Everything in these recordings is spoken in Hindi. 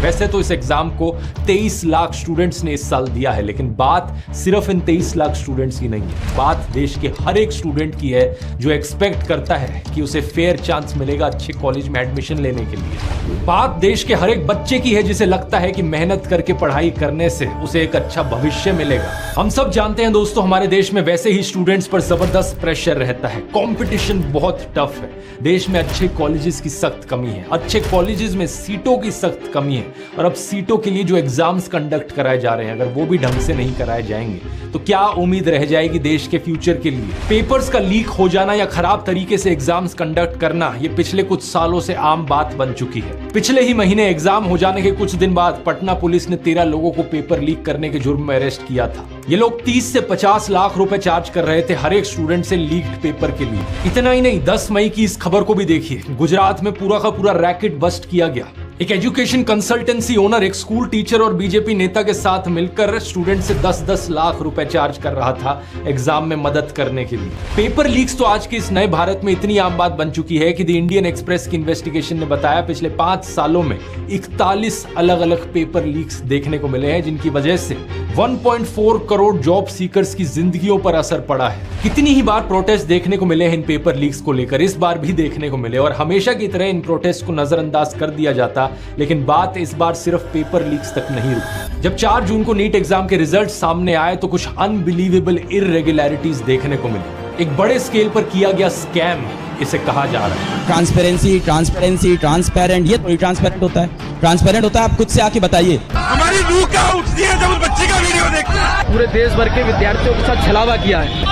वैसे तो इस एग्जाम को 23 लाख स्टूडेंट्स ने इस साल दिया है, लेकिन बात सिर्फ इन 23 लाख स्टूडेंट्स की नहीं है, बात देश के हर एक स्टूडेंट की है जो एक्सपेक्ट करता है कि उसे फेयर चांस मिलेगा अच्छे कॉलेज में एडमिशन लेने के लिए। बात देश के हर एक बच्चे की है जिसे लगता है कि मेहनत करके पढ़ाई करने से उसे एक अच्छा भविष्य मिलेगा। हम सब जानते हैं दोस्तों, हमारे देश में वैसे ही स्टूडेंट्स पर जबरदस्त प्रेशर रहता है, कंपटीशन बहुत टफ है, देश में अच्छे कॉलेजेस की सख्त कमी है, अच्छे कॉलेजेस में सीटों की सख्त कमी है, और अब सीटों के लिए जो एग्जाम्स कंडक्ट कराए जा रहे हैं अगर वो भी ढंग से नहीं कराए जाएंगे तो क्या उम्मीद रह जाएगी देश के फ्यूचर के लिए। पेपर्स का लीक हो जाना या खराब तरीके से एग्जाम्स कंडक्ट करना ये पिछले कुछ सालों से आम बात बन चुकी है। पिछले ही महीने एग्जाम हो जाने के कुछ दिन बाद पटना पुलिस ने 13 लोगों को पेपर लीक करने के जुर्म में अरेस्ट किया था। ये लोग 30 से 50 लाख रुपए चार्ज कर रहे थे हर एक स्टूडेंट से लीक्ड पेपर के लिए। इतना ही नहीं, 10 मई की इस खबर को भी देखिए, गुजरात में पूरा का पूरा रैकेट बस्ट किया गया। एक एजुकेशन कंसल्टेंसी ओनर एक स्कूल टीचर और बीजेपी नेता के साथ मिलकर स्टूडेंट से 10-10 लाख रुपए चार्ज कर रहा था एग्जाम में मदद करने के लिए। पेपर लीक्स तो आज के इस नए भारत में इतनी आम बात बन चुकी है कि द इंडियन एक्सप्रेस की इन्वेस्टिगेशन ने बताया पिछले 5 सालों में 41 अलग अलग पेपर लीक्स देखने को मिले हैं, जिनकी वजह से 1.4 करोड़ जॉब सीकर्स की जिंदगियों पर असर पड़ा है। कितनी ही बार प्रोटेस्ट देखने को मिले हैं इन पेपर लीक्स को लेकर, इस बार भी देखने को मिले, और हमेशा की तरह इन प्रोटेस्ट को नजरअंदाज कर दिया जाता, लेकिन बात इस बार सिर्फ पेपर लीक्स तक नहीं रुकी। जब 4 जून को नीट एग्जाम के रिजल्ट सामने आए तो कुछ अनबिलीवेबल इररेगुलरिटीज देखने को मिली। एक बड़े स्केल पर किया गया स्कैम इसे कहा जा रहा है। ट्रांसपेरेंसी, ट्रांसपेरेंट, ये थोड़ी ट्रांसपेरेंट होता है। ट्रांसपेरेंट होता है, आप खुद से आके बताइए। हमारी रूह क्या उठती है जब उस बच्चे का वीडियो देखते हैं। पूरे देश भर के विद्यार्थियों के साथ छलावा किया है।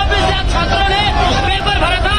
छात्रों ने पेपर भरा था।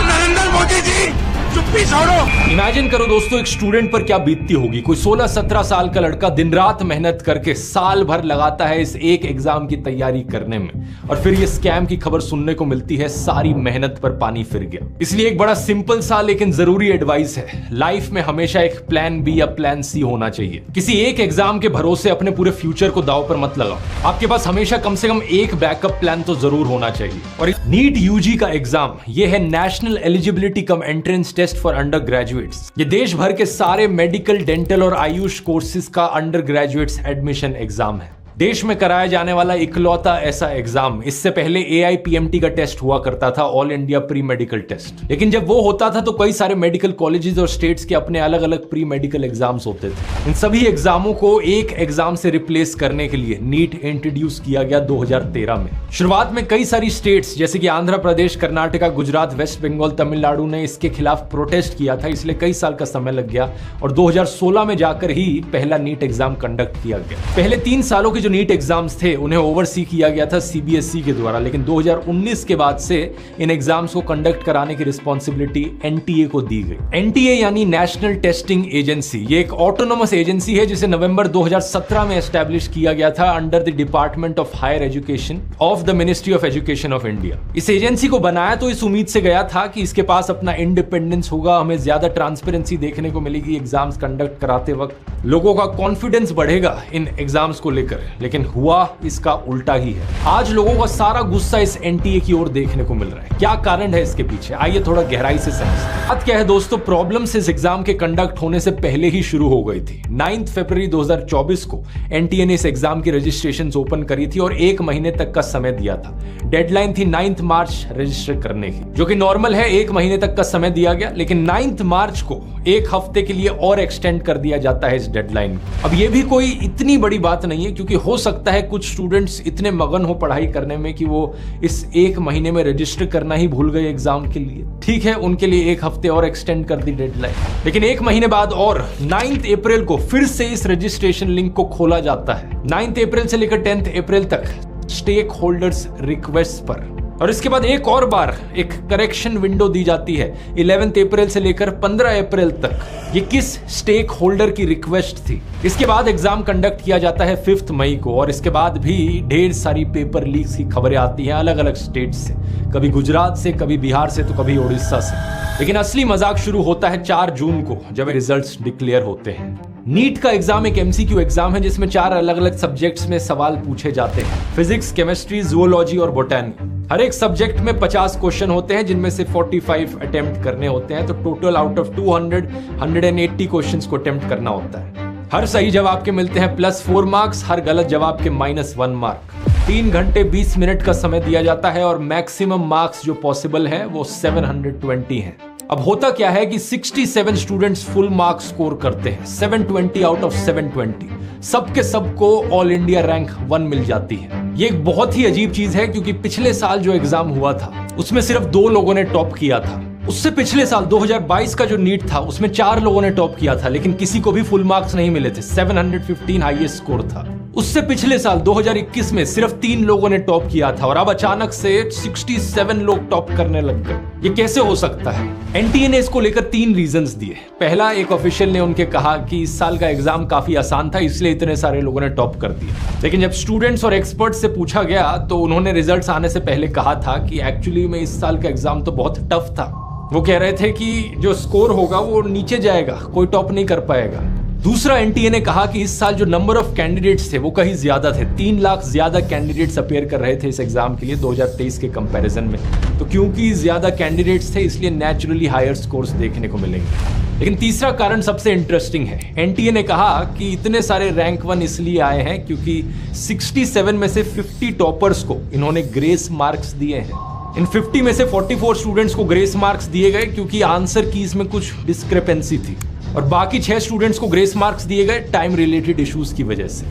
नरेंद्र मोदी जी चुप्पी छोड़ो। इमेजिन करो दोस्तों, एक स्टूडेंट पर क्या बीतती होगी। कोई 16-17 साल का लड़का दिन रात मेहनत करके साल भर लगाता है इस एक एग्जाम की तैयारी करने में, और फिर ये स्कैम की खबर सुनने को मिलती है, सारी मेहनत पर पानी फिर गया। इसलिए एक बड़ा सिंपल सा लेकिन जरूरी एडवाइस है, लाइफ में हमेशा एक प्लान बी या प्लान सी होना चाहिए। किसी एक एग्जाम के भरोसे अपने पूरे फ्यूचर को दांव पर मत लगाओ। आपके पास हमेशा कम से कम एक बैकअप प्लान तो जरूर होना चाहिए। और नीट यूजी का एग्जाम ये है national eligibility cum entrance test for undergraduates. ये देश भर के सारे मेडिकल, डेंटल और आयुष कोर्सेज का अंडर ग्रेजुएट्स एडमिशन एग्जाम है। देश में कराया जाने वाला इकलौता ऐसा एग्जाम। इससे पहले AIPMT का टेस्ट हुआ करता था, all India pre medical test, लेकिन जब वो होता था तो कई सारे मेडिकल कॉलेजेस और स्टेट्स के अपने अलग अलग प्री मेडिकल एग्जाम्स होते थे। इन सभी एग्जामों को एक एग्जाम से रिप्लेस करने के लिए नीट इंट्रोड्यूस किया गया 2013 में। शुरुआत में कई सारी स्टेट्स जैसे कि आंध्र प्रदेश, कर्नाटका, गुजरात, वेस्ट बंगाल, तमिलनाडु ने इसके खिलाफ प्रोटेस्ट किया था, इसलिए कई साल का समय लग गया और 2016 में जाकर ही पहला नीट एग्जाम कंडक्ट किया गया। पहले 3 सालों के जो नीट एग्जाम्स थे उन्हें ओवरसी किया गया था CBSE के द्वारा, लेकिन 2019 के बाद से इन एग्जाम्स को कंडक्ट कराने की रिस्पॉन्सिबिलिटी NTA को दी गई। NTA यानी नेशनल टेस्टिंग एजेंसी, ये एक ऑटोनोमस एजेंसी है जिसे नवंबर 2017 में एस्टैब्लिश किया गया था under the department of higher education of the ministry of education of India. इस एजेंसी को बनाया तो इस उम्मीद से गया था कि इसके पास अपना इंडिपेंडेंस होगा, हमें ज्यादा ट्रांसपेरेंसी देखने को मिलेगी एग्जाम्स कंडक्ट कराते वक्त, लोगों का कॉन्फिडेंस बढ़ेगा इन एग्जाम्स को लेकर, लेकिन हुआ इसका उल्टा ही है। आज लोगों का सारा गुस्सा इस NTA की ओर देखने को मिल रहा है। क्या कारण है इसके पीछे, आइए थोड़ा गहराई से समझते हैं। बात क्या है दोस्तों, प्रॉब्लम्स इस एग्जाम के कंडक्ट होने से पहले ही शुरू हो गई थी। 9 फरवरी 2024 को NTA ने इस एग्जाम की रजिस्ट्रेशन ओपन करी थी और 1 महीने तक का समय दिया था। डेडलाइन थी 9 मार्च रजिस्टर करने की, जो कि नॉर्मल है, 1 महीने तक का समय दिया गया, लेकिन 9 मार्च को 1 हफ्ते के लिए और एक्सटेंड कर दिया जाता है इस डेडलाइन। अब ये भी कोई इतनी बड़ी बात नहीं है, क्योंकि हो सकता है कुछ स्टूडेंट्स इतने मगन हो पढ़ाई करने में कि वो इस 1 महीने में रजिस्टर करना ही भूल गए एग्जाम के लिए। ठीक है, उनके लिए 1 हफ्ते और एक्सटेंड कर दी डेडलाइन, लेकिन 1 महीने बाद और 9 अप्रैल को फिर से इस रजिस्ट्रेशन लिंक को खोला जाता है। 9 अप्रैल से लेकर 10 अप्रैल तक स्टेक होल्डर्स रिक्वेस्ट पर, और इसके बाद एक और बार एक करेक्शन विंडो दी जाती है 11 अप्रैल से लेकर 15 अप्रैल तक। ये किस स्टेक होल्डर की रिक्वेस्ट थी। इसके बाद एग्जाम कंडक्ट किया जाता है 5 मई को, और इसके बाद भी ढेर सारी पेपर लीक्स की खबरें आती हैं अलग अलग स्टेट से, कभी गुजरात से, कभी बिहार से, तो कभी उड़ीसा से। लेकिन असली मजाक शुरू होता है 4 जून को, जब रिजल्ट्स डिक्लेयर होते हैं। नीट का एग्जाम एक MCQ एग्जाम है जिसमें 4 अलग अलग सब्जेक्ट्स में सवाल पूछे जाते हैं, फिजिक्स, केमिस्ट्री, जूलॉजी और बोटैनी। हर एक सब्जेक्ट में 50 क्वेश्चन होते हैं, जिनमें से 45 अटेम्प्ट करने होते हैं, तो टोटल आउट ऑफ 200 180 क्वेश्चंस को अटेम्प्ट करना होता है। हर सही जवाब के मिलते हैं +4 मार्क्स, हर गलत जवाब के -1 मार्क। 3 घंटे 20 मिनट का समय दिया जाता है और मैक्सिमम मार्क्स जो पॉसिबल है वो 720 हैं। अब होता क्या है कि 67 स्टूडेंट्स फुल मार्क्स स्कोर करते हैं, 720 आउट ऑफ 720। सबके सबको ऑल इंडिया रैंक 1 मिल जाती है। ये एक बहुत ही अजीब चीज है क्योंकि पिछले साल जो एग्जाम हुआ था उसमें सिर्फ 2 लोगों ने टॉप किया था। उससे पिछले साल 2022 का जो नीट था उसमें 4 लोगों ने टॉप किया था, लेकिन किसी को भी फुल मार्क्स नहीं मिले थे। 715 हाईएस्ट स्कोर था। उससे पिछले साल 2021 में सिर्फ 3 लोगों ने टॉप किया था और अब अचानक से 67 लोग टॉप करने लग गए। ये कैसे हो सकता है? एनटीए ने इसको लेकर 3 रीजंस दिए। पहला, एक ऑफिशियल ने उनके कहा कि इस साल का एग्जाम काफी आसान था इसलिए इतने सारे लोगों ने टॉप कर दिया। लेकिन जब स्टूडेंट्स और एक्सपर्ट्स से पूछा गया तो उन्होंने रिजल्ट्स आने से पहले कहा था कि एक्चुअली में इस साल का एग्जाम तो बहुत टफ था। वो कह रहे थे कि जो स्कोर होगा वो नीचे जाएगा, कोई टॉप नहीं कर पाएगा। दूसरा, एनटीए ने कहा कि इस साल जो नंबर ऑफ कैंडिडेट्स थे वो कहीं ज्यादा थे। 3 लाख ज्यादा कैंडिडेट्स अपीयर कर रहे थे इस एग्जाम के लिए 2023 के कंपैरिजन में। तो क्योंकि ज्यादा कैंडिडेट्स थे इसलिए नेचुरली हायर स्कोर्स देखने को मिलेंगे। लेकिन तीसरा कारण सबसे इंटरेस्टिंग है। एनटीए ने कहा कि इतने सारे रैंक 1 इसलिए आए हैं क्योंकि 67 में से 50 टॉपर्स को इन्होंने ग्रेस मार्क्स दिए हैं। इन 50 में से 44 स्टूडेंट्स को ग्रेस मार्क्स दिए गए क्योंकि आंसर कीज में कुछ डिस्क्रिपेंसी थी और बाकी 6 स्टूडेंट्स को ग्रेस मार्क्स दिए गए टाइम रिलेटेड इश्यूज की वजह से।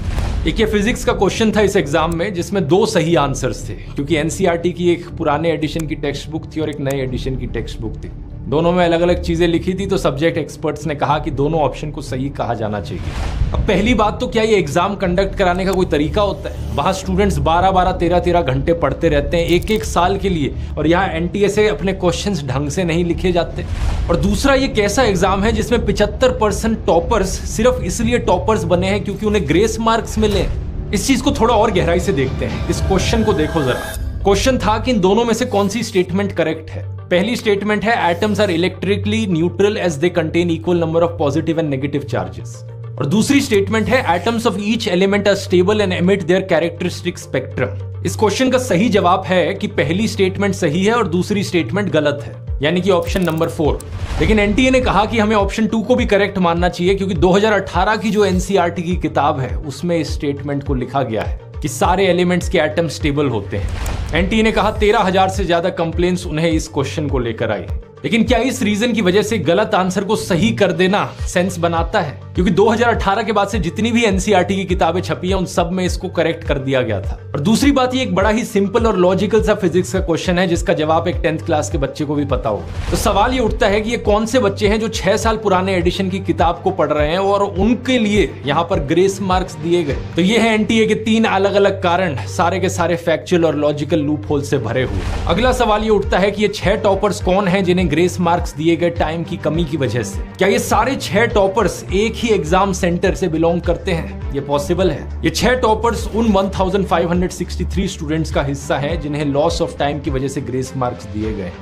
एक ये फिजिक्स का क्वेश्चन था इस एग्जाम में जिसमें 2 सही आंसर्स थे क्योंकि एनसीईआरटी की एक पुराने एडिशन की टेक्स्ट बुक थी और एक नए एडिशन की टेक्स्ट बुक थी। दोनों में अलग अलग चीजें लिखी थी तो सब्जेक्ट एक्सपर्ट्स ने कहा कि दोनों ऑप्शन को सही कहा जाना चाहिए। अब पहली बात तो क्या ये एग्जाम कंडक्ट कराने का कोई तरीका होता है? वहां स्टूडेंट्स 12-12, 13-13 घंटे पढ़ते रहते हैं एक साल के लिए और यहाँ एनटीए से अपने क्वेश्चंस ढंग से नहीं लिखे जाते। और दूसरा, ये कैसा एग्जाम है जिसमें 75% टॉपर्स सिर्फ इसलिए टॉपर्स बने हैं क्योंकि उन्हें ग्रेस मार्क्स मिले? इस चीज को थोड़ा और गहराई से देखते हैं। इस क्वेश्चन को देखो जरा। क्वेश्चन था कि इन दोनों में से कौन सी स्टेटमेंट करेक्ट है। पहली स्टेटमेंट है atoms are electrically neutral as they contain equal number of positive and negative charges. और दूसरी स्टेटमेंट है atoms of each element are stable and emit their characteristic spectrum. इस क्वेश्चन का सही जवाब है कि पहली स्टेटमेंट सही है और दूसरी स्टेटमेंट गलत है, यानी कि ऑप्शन नंबर 4। लेकिन एनटीए ने कहा कि हमें ऑप्शन 2 को भी करेक्ट मानना चाहिए क्योंकि 2018 की जो एनसीईआरटी की किताब है उसमें इस स्टेटमेंट को लिखा गया है कि सारे एलिमेंट्स के एटम स्टेबल होते हैं। एनटीए ने कहा 13,000 से ज्यादा कंप्लेंट्स उन्हें इस क्वेश्चन को लेकर आई। लेकिन क्या इस रीजन की वजह से गलत आंसर को सही कर देना सेंस बनाता है? क्योंकि 2018 के बाद से जितनी भी एनसीईआरटी की किताबें छपी हैं उन सब में इसको करेक्ट कर दिया गया था। और दूसरी बात, ये एक बड़ा ही सिंपल और लॉजिकल सा फिजिक्स का क्वेश्चन है जिसका जवाब एक 10th क्लास के बच्चे को भी पता हो। तो सवाल ये उठता है कि ये कौन से बच्चे हैं जो 6 साल पुराने एडिशन की किताब को पढ़ रहे हैं और उनके लिए यहाँ पर ग्रेस मार्क्स दिए गए। तो ये है एनटीए के 3 अलग अलग कारण, सारे के सारे फैक्चुअल और लॉजिकल लूप होल से भरे हुए। अगला सवाल ये उठता है कि ये 6 टॉपर्स कौन हैं जिन्हें ग्रेस मार्क्स दिए गए टाइम की कमी की वजह से? क्या ये सारे 6 टॉपर्स एक ही एग्जाम सेंटर से बिलोंग करते हैं? ये पॉसिबल है। ये 6 टॉपर्स उन 1563 स्टूडेंट्स का हिस्सा है जिन्हें लॉस ऑफ टाइम की वजह से ग्रेस मार्क्स दिए गए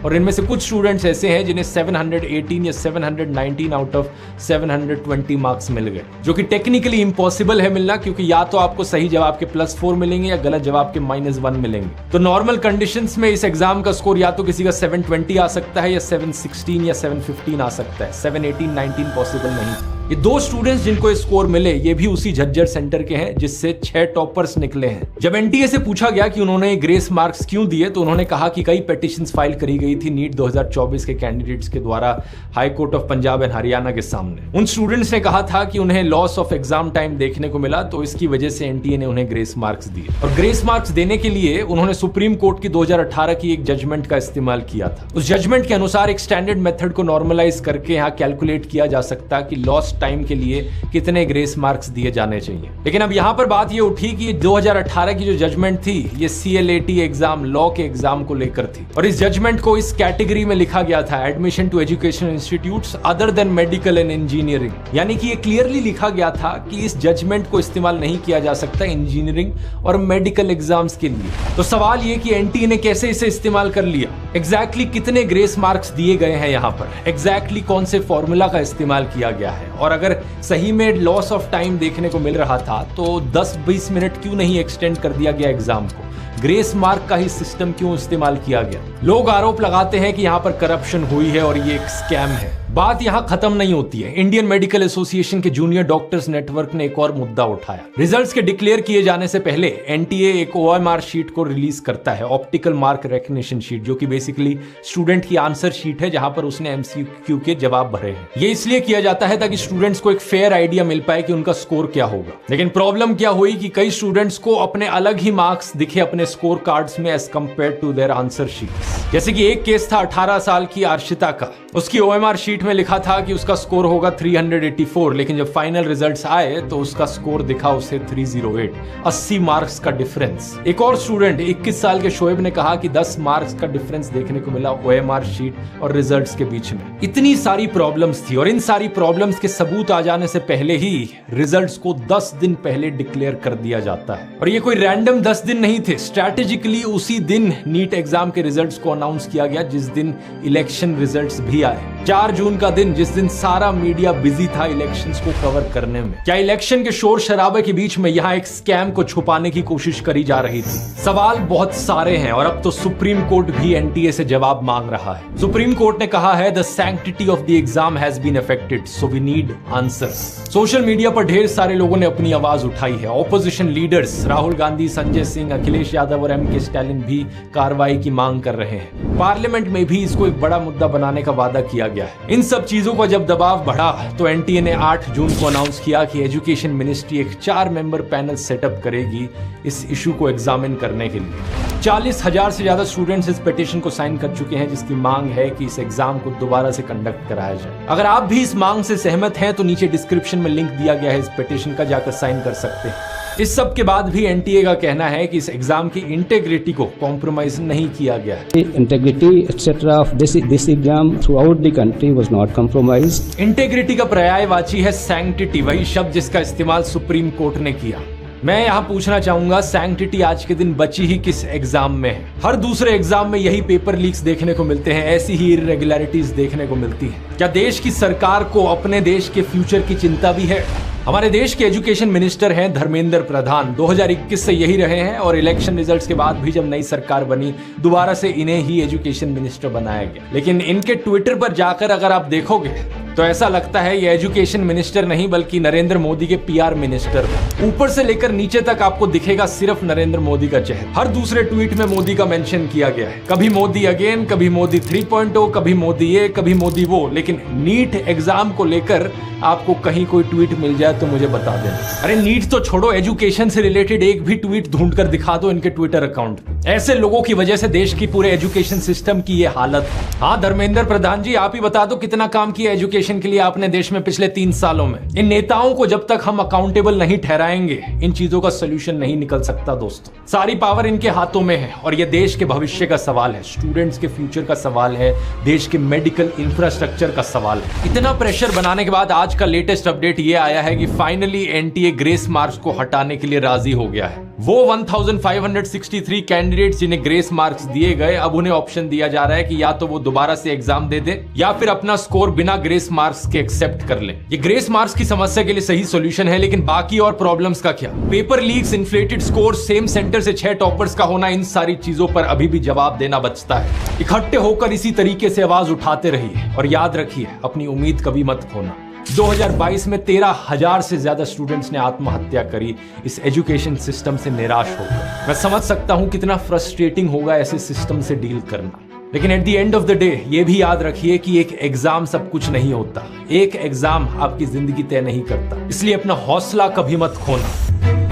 और इनमें से कुछ स्टूडेंट्स ऐसे हैं जिन्हें 718 या 719 आउट ऑफ 720 मार्क्स मिल गए, जो कि टेक्निकली इम्पॉसिबल है मिलना क्योंकि या तो आपको सही जवाब के +4 मिलेंगे या गलत जवाब के -1 मिलेंगे। तो नॉर्मल कंडीशंस में इस एग्जाम का स्कोर या तो किसी का 720 आ सकता है या 716 या 715 आ सकता है। 718, 19 पॉसिबल नहीं। ये 2 स्टूडेंट्स जिनको ये स्कोर मिले ये भी उसी झज्जर सेंटर के हैं जिससे 6 टॉपर्स निकले हैं। जब एनटीए से पूछा गया कि उन्होंने ग्रेस मार्क्स क्यों दिए तो उन्होंने कहा कि कई पिटीशंस फाइल करी गई थी नीट 2024 के कैंडिडेट्स के द्वारा high court of Punjab and Haryana के सामने। उन स्टूडेंट्स ने कहा था कि उन्हें लॉस ऑफ एग्जाम टाइम देखने को मिला तो इसकी वजह से एनटीए ने उन्हें ग्रेस मार्क्स दिए। और ग्रेस मार्क्स देने के लिए उन्होंने सुप्रीम कोर्ट की 2018 की एक जजमेंट का इस्तेमाल किया था। उस जजमेंट के अनुसार एक स्टैंडर्ड मेथड को नॉर्मलाइज करके यहाँ कैलकुलेट किया जा सकता कि लॉस्ट टाइम के लिए कितने ग्रेस मार्क्स दिए जाने चाहिए। लेकिन अब यहां पर बात ये उठी कि 2018 की जो जजमेंट थी ये CLAT एग्जाम, लॉ के एग्जाम को लेकर थी और इस जजमेंट को इस कैटेगरी में लिखा गया था admission to educational institutes other than medical and engineering. यानी कि ये क्लियरली लिखा गया था कि इस जजमेंट को इस्तेमाल नहीं किया जा सकता इंजीनियरिंग और मेडिकल एग्जाम्स के लिए। तो सवाल ये कि एनटीए ने कैसे इसे इस्तेमाल कर लिया, एग्जैक्टली कितने ग्रेस मार्क्स दिए गए हैं यहाँ पर, एग्जैक्टली कौन से फॉर्मूला का इस्तेमाल किया गया है और अगर सही में लॉस ऑफ टाइम देखने को मिल रहा था तो 10-20 मिनट क्यों नहीं एक्सटेंड कर दिया गया एग्जाम को? ग्रेस मार्क का ही सिस्टम क्यों इस्तेमाल किया गया? लोग आरोप लगाते हैं कि यहाँ पर करप्शन हुई है और ये एक स्कैम है। बात यहां खत्म नहीं होती है। इंडियन मेडिकल एसोसिएशन के जूनियर डॉक्टर्स नेटवर्क ने एक और मुद्दा उठाया। रिजल्ट्स के डिक्लेयर किए जाने से पहले एनटीए एक ओएमआर शीट को रिलीज करता है, ऑप्टिकल मार्क रिकग्निशन शीट, जो कि बेसिकली स्टूडेंट की आंसर शीट है जहां पर उसने एमसीक्यू के जवाब भरे हैं। ये इसलिए किया जाता है ताकि स्टूडेंट्स को एक फेयर आइडिया मिल पाए कि उनका स्कोर क्या होगा। लेकिन प्रॉब्लम क्या हुई कि कई स्टूडेंट्स को अपने अलग ही मार्क्स दिखे अपने स्कोर कार्ड्स में as compared to their answer sheets. जैसे कि एक केस था 18 साल की अर्शिता का। उसकी ओएमआर शीट में लिखा था कि उसका स्कोर होगा 384, लेकिन जब फाइनल रिजल्ट्स आए तो उसका स्कोर दिखा उसे 308, 80 मार्क्स का डिफरेंस। एक और स्टूडेंट 21 साल के शोएब ने कहा कि 10 मार्क्स का डिफरेंस देखने को मिला ओएमआर शीट और रिजल्ट्स के बीच में। इतनी सारी प्रॉब्लम्स थी और इन सारी प्रॉब्लम्स के सबूत आ जाने से पहले ही रिजल्ट्स को 10 दिन पहले डिक्लेयर कर दिया जाता है। और ये कोई रैंडम 10 दिन नहीं थे, स्ट्रैटेजिकली उसी दिन नीट एग्जाम के रिजल्ट्स को अनाउंस किया गया जिस दिन इलेक्शन रिजल्ट्स भी आए। 4 जून का दिन, जिस दिन सारा मीडिया बिजी था इलेक्शंस को कवर करने में। क्या इलेक्शन के शोर शराबे के बीच में यहाँ एक स्कैम को छुपाने की कोशिश करी जा रही थी? सवाल बहुत सारे हैं और अब तो सुप्रीम कोर्ट भी एनटीए से जवाब मांग रहा है। सुप्रीम कोर्ट ने कहा है the sanctity of the exam has been affected, so we need answers. Social media पर ढेर सारे लोगों ने अपनी आवाज उठाई है। ऑपोजिशन लीडर्स राहुल गांधी, संजय सिंह, अखिलेश यादव और एमके स्टालिन भी कार्रवाई की मांग कर रहे हैं। पार्लियामेंट में भी इसको एक बड़ा मुद्दा बनाने का वादा किया गया है। इन सब चीजों का जब दबाव बढ़ा तो एनटीए ने 8 जून को अनाउंस किया कि एजुकेशन मिनिस्ट्री एक 4 मेंबर पैनल सेटअप करेगी इस इशू को एग्जामिन करने के लिए। 40,000 से ज्यादा स्टूडेंट्स इस पिटीशन को साइन कर चुके हैं जिसकी मांग है कि इस एग्जाम को दोबारा से कंडक्ट कराया जाए। अगर आप भी इस मांग से सहमत हैं तो नीचे डिस्क्रिप्शन में लिंक दिया गया है इस पिटीशन का, जाकर साइन कर सकते हैं। इस सब के बाद भी एनटीए का कहना है कि इस एग्जाम की इंटेग्रिटी को कॉम्प्रोमाइज नहीं किया गया है। Integrity etc. of this exam throughout the country was not compromised. Integrity का पर्यायवाची है सैंक्टिटी, वही शब्द जिसका इस्तेमाल सुप्रीम कोर्ट ने किया। मैं यहाँ पूछना चाहूंगा, सैंक्टिटी आज के दिन बची ही किस एग्जाम में है? हर दूसरे एग्जाम में यही पेपर लीक्स देखने को मिलते हैं, ऐसी ही इरेगुलरिटीज देखने को मिलती है। क्या देश की सरकार को अपने देश के फ्यूचर की चिंता भी है? हमारे देश के एजुकेशन मिनिस्टर हैं धर्मेंद्र प्रधान, 2021 से यही रहे हैं और इलेक्शन रिजल्ट्स के बाद भी जब नई सरकार बनी दोबारा से इन्हें ही एजुकेशन मिनिस्टर बनाया गया। लेकिन इनके ट्विटर पर जाकर अगर आप देखोगे तो ऐसा लगता है ये एजुकेशन मिनिस्टर नहीं बल्कि नरेंद्र मोदी के पीआर मिनिस्टर है। ऊपर से लेकर नीचे तक आपको दिखेगा सिर्फ नरेंद्र मोदी का चेहरा। हर दूसरे ट्वीट में मोदी का मेंशन किया गया है, कभी मोदी अगेन, कभी मोदी 3.0, कभी मोदी ये, कभी मोदी वो। लेकिन नीट एग्जाम को लेकर आपको कहीं कोई ट्वीट मिल जाए तो मुझे बता देना। अरे नीट तो छोड़ो, एजुकेशन से रिलेटेड एक भी ट्वीट ढूंढ कर दिखा दो इनके ट्विटर अकाउंट। ऐसे लोगों की वजह से देश की पूरे एजुकेशन सिस्टम की ये हालत है। हाँ धर्मेंद्र प्रधान जी, आप ही बता दो कितना काम किया एजुकेशन के लिए आपने देश में पिछले 3 सालों में। इन नेताओं को जब तक हम अकाउंटेबल नहीं ठहराएंगे इन चीजों का सोल्यूशन नहीं निकल सकता दोस्तों। सारी पावर इनके हाथों में है और ये देश के भविष्य का सवाल है, स्टूडेंट्स के फ्यूचर का सवाल है, देश के मेडिकल इंफ्रास्ट्रक्चर का सवाल है। इतना प्रेशर बनाने के बाद आज का लेटेस्ट अपडेट ये आया है कि फाइनली एनटीए ग्रेस मार्क्स को हटाने के लिए राजी हो गया है। वो 1563 कैंडिडेट्स जिन्हें ग्रेस मार्क्स दिए गए, अब उन्हें ऑप्शन दिया जा रहा है कि या तो वो दोबारा से एग्जाम दे दे या फिर अपना स्कोर बिना ग्रेस मार्क्स के एक्सेप्ट कर ले। ये ग्रेस मार्क्स की समस्या के लिए सही सॉल्यूशन है, लेकिन बाकी और प्रॉब्लम्स का क्या? Paper leaks, inflated score, same centre से 6 टॉपर्स का होना, इन सारी चीजों पर अभी भी जवाब देना बचता है। इकट्ठे होकर इसी तरीके से आवाज उठाते रहिए और याद रखिए अपनी उम्मीद कभी मत खोना। 2022 में 13,000 से ज्यादा स्टूडेंट्स ने आत्महत्या करी इस एजुकेशन सिस्टम से निराश होकर। मैं समझ सकता हूं कितना फ्रस्ट्रेटिंग होगा ऐसे सिस्टम से डील करना, लेकिन at the end of the day ये भी याद रखिए कि एक एग्जाम सब कुछ नहीं होता, एक एग्जाम आपकी जिंदगी तय नहीं करता। इसलिए अपना हौसला कभी मत खोना।